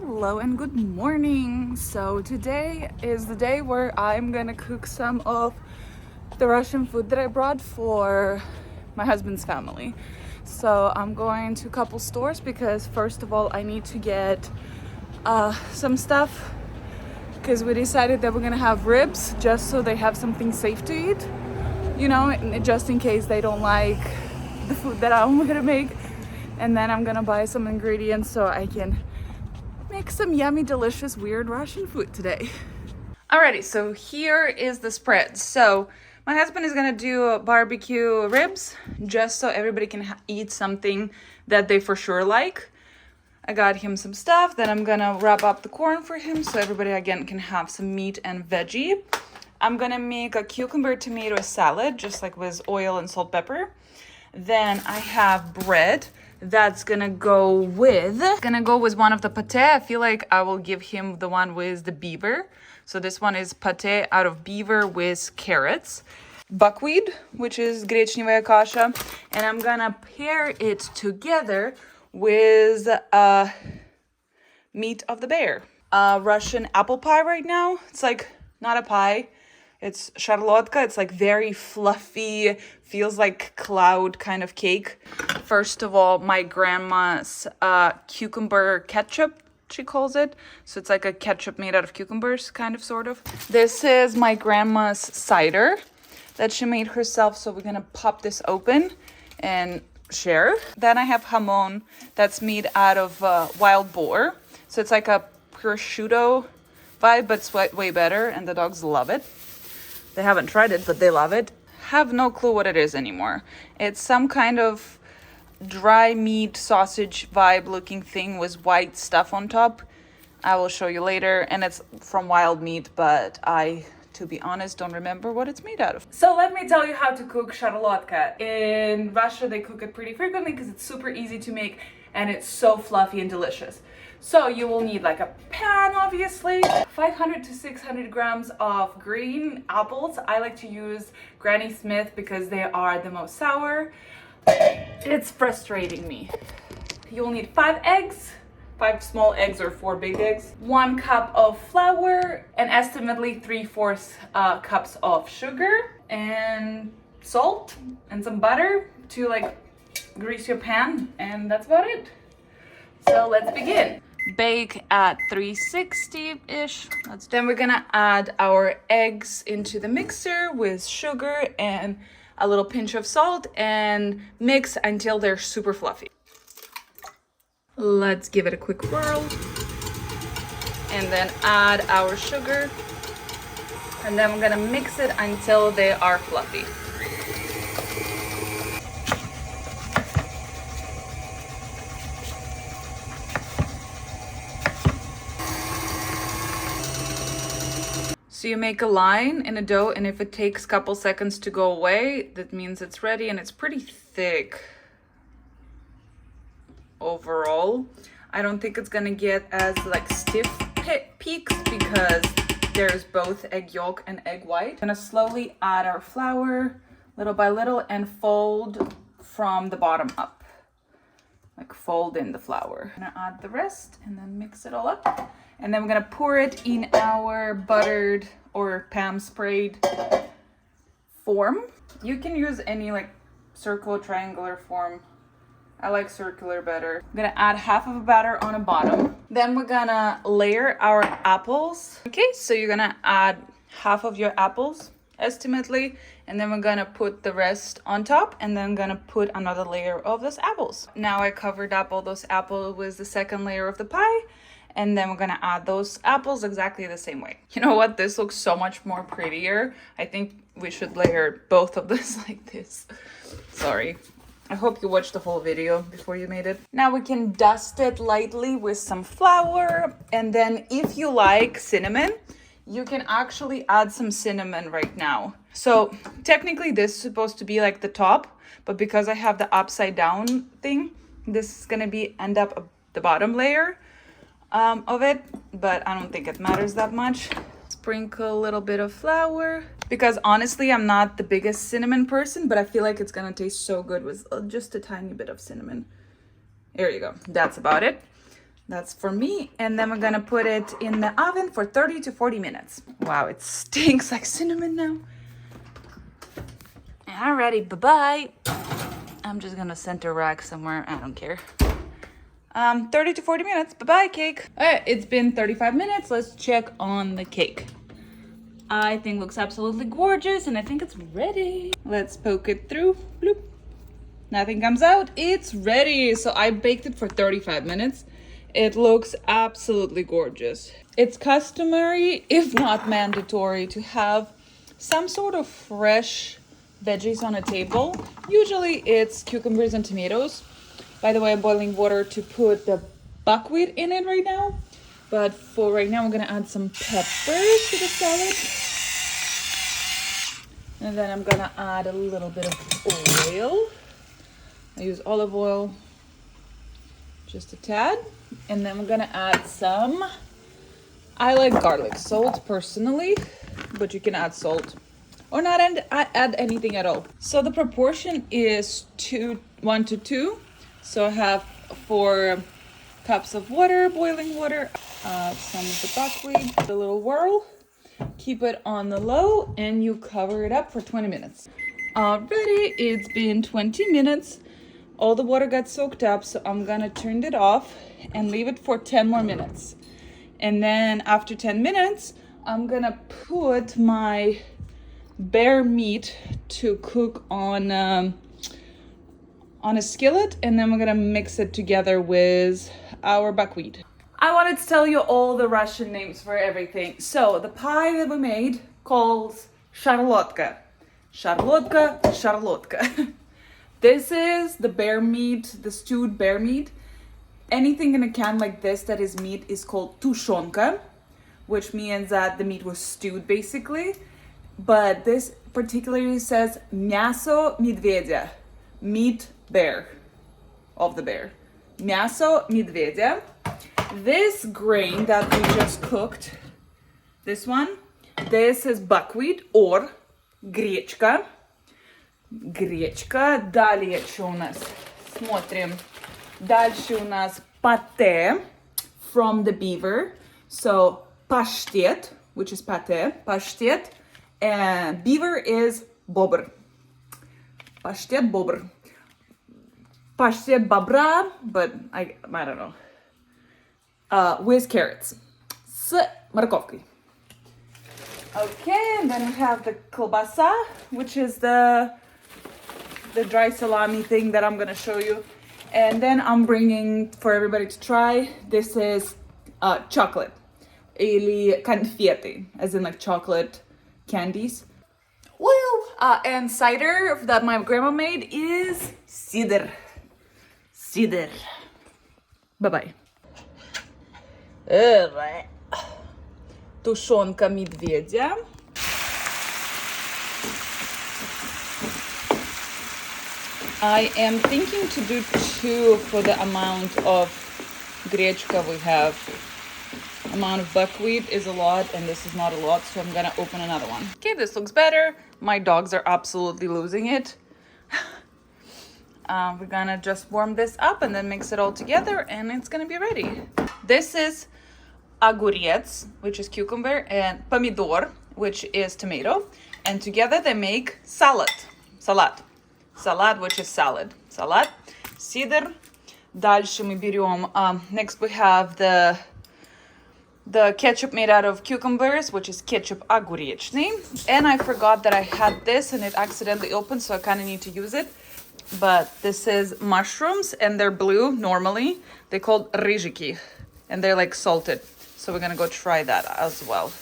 Hello and good morning. So today is the day where I'm gonna cook some of the Russian food that I brought for my husband's family. So I'm going to a couple stores because first of all I need to get some stuff because we decided that we're gonna have ribs just so they have something safe to eat, you know, just in case they don't like the food that I'm gonna make. And then I'm gonna buy some ingredients so I can make some yummy, delicious, weird Russian food today. Alrighty, so here is the spread. So my husband is gonna do barbecue ribs just so everybody can eat something that they for sure like. I got him some stuff, then I'm gonna wrap up the corn for him so everybody again can have some meat and veggie. I'm gonna make a cucumber tomato salad just like with oil and salt, pepper. Then I have bread that's gonna go with one of the pate. I feel like I will give him the one with the beaver. So this one is pate out of beaver with carrots. Buckwheat, which is гречневая каша. And I'm gonna pair it together with meat of the bear. Russian apple pie right now. It's like not a pie. It's Sharlotka. It's like very fluffy, feels like cloud kind of cake. First of all, my grandma's cucumber ketchup, she calls it. So it's like a ketchup made out of cucumbers, kind of, sort of. This is my grandma's cider that she made herself. So we're gonna pop this open and share. Then I have Jamon that's made out of wild boar. So it's like a prosciutto vibe, but it's way better, and the dogs love it. They haven't tried it, but they love it. Have no clue what it is anymore. It's some kind of dry meat sausage vibe looking thing with white stuff on top. I will show you later, and it's from wild meat, but I, to be honest, don't remember what it's made out of. So let me tell you how to cook Sharlotka. In Russia, they cook it pretty frequently because it's super easy to make and it's so fluffy and delicious. So you will need like a pan, obviously, 500 to 600 grams of green apples. I like to use Granny Smith because they are the most sour. It's frustrating me. You'll need 5 eggs, 5 small eggs or 4 big eggs, 1 cup of flour, and estimately 3/4 cups of sugar and salt and some butter to like grease your pan, and that's about it. So let's begin. Bake at 360-ish. Then we're gonna add our eggs into the mixer with sugar and a little pinch of salt and mix until they're super fluffy. Let's give it a quick whirl. And then add our sugar. And then we're gonna mix it until they are fluffy. So you make a line in a dough, and if it takes a couple seconds to go away, that means it's ready, and it's pretty thick overall. I don't think it's gonna get as like stiff peaks because there's both egg yolk and egg white. I'm gonna slowly add our flour little by little and fold from the bottom up. Like fold in the flour. I'm gonna add the rest and then mix it all up. And then we're gonna pour it in our buttered or Pam sprayed form. You can use any like circle, triangular form. I like circular better. I'm gonna add half of a batter on the bottom. Then we're gonna layer our apples. Okay, so you're gonna add half of your apples, estimately, and then we're gonna put the rest on top, and then gonna put another layer of those apples. Now I covered up all those apples with the second layer of the pie. And then we're gonna add those apples exactly the same way. You know what? This looks so much more prettier. I think we should layer both of this like this. Sorry. I hope you watched the whole video before you made it. Now we can dust it lightly with some flour. And then if you like cinnamon, you can actually add some cinnamon right now. So technically this is supposed to be like the top, but because I have the upside down thing, this is gonna end up the bottom layer of it, but I don't think it matters that much. Sprinkle a little bit of flour because honestly I'm not the biggest cinnamon person, but I feel like it's gonna taste so good with just a tiny bit of cinnamon. There you go, that's about it. That's for me. And then we're gonna put it in the oven for 30 to 40 minutes. Wow, it stinks like cinnamon now. Alrighty, bye-bye. I'm just gonna center rack somewhere, I don't care. 30 to 40 minutes, bye-bye cake. All right, it's been 35 minutes. Let's check on the cake. I think looks absolutely gorgeous and I think it's ready. Let's poke it through, bloop. Nothing comes out, it's ready. So I baked it for 35 minutes. It looks absolutely gorgeous. It's customary, if not mandatory, to have some sort of fresh veggies on a table. Usually it's cucumbers and tomatoes. By the way, I'm boiling water to put the buckwheat in it right now. But for right now, I'm gonna add some peppers to the salad. And then I'm gonna add a little bit of oil. I use olive oil, just a tad. And then we're gonna add some, I like garlic salt personally, but you can add salt or not add anything at all. So the proportion is 1 to 2. So I have 4 cups of water, boiling water, some of the buckwheat, a little whirl, keep it on the low, and you cover it up for 20 minutes. Already, it's been 20 minutes. All the water got soaked up, so I'm gonna turn it off and leave it for 10 more minutes. And then after 10 minutes, I'm gonna put my bear meat to cook on a skillet, and then we're gonna mix it together with our buckwheat. I wanted to tell you all the Russian names for everything. So the pie that we made calls Sharlotka. Sharlotka, Sharlotka. This is the bear meat, the stewed bear meat. Anything in a can like this that is meat is called tushonka, which means that the meat was stewed basically. But this particularly says мясо медведя, meat bear, of the bear. Мясо медведя. This grain that we just cooked, this one, this is buckwheat or гречка. Гречка. Далее что у нас? Смотрим. Дальше у нас pate from the beaver. So паштет, which is pate, паштет. And beaver is bobr. Паштет bobr. Паштет бобра, but I don't know. With carrots. С морковкой. Okay, and then we have the kielbasa, which is the dry salami thing that I'm gonna show you. And then I'm bringing for everybody to try. This is chocolate. Или конфеты, as in like chocolate candies. Woo! And cider that my grandma made is cider. Cider. Bye-bye. Тушенка медведя. I am thinking to do 2 for the amount of гречка we have. Amount of buckwheat is a lot and this is not a lot, so I'm gonna open another one. Okay, this looks better. My dogs are absolutely losing it. We're gonna just warm this up and then mix it all together and it's gonna be ready. This is огурец, which is cucumber, and помидор, which is tomato, and together they make salad, which is salad, сидр. Дальше мы берем, next we have the ketchup made out of cucumbers, which is ketchup огуречный, and I forgot that I had this and it accidentally opened, so I kind of need to use it. But this is mushrooms and they're blue normally. They're called рыжики and they're like salted. So we're gonna go try that as well.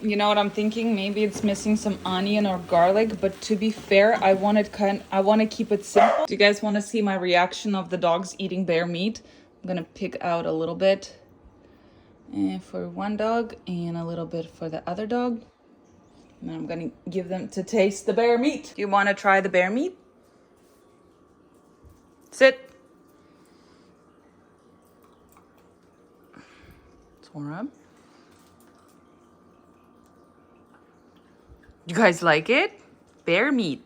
You know what I'm thinking? Maybe it's missing some onion or garlic, but to be fair, I want to keep it simple. Do you guys want to see my reaction of the dogs eating bear meat? I'm gonna pick out a little bit for one dog and a little bit for the other dog. And then I'm gonna give them to taste the bear meat. Do you want to try the bear meat? Sit. Tora. You guys like it? Bear meat.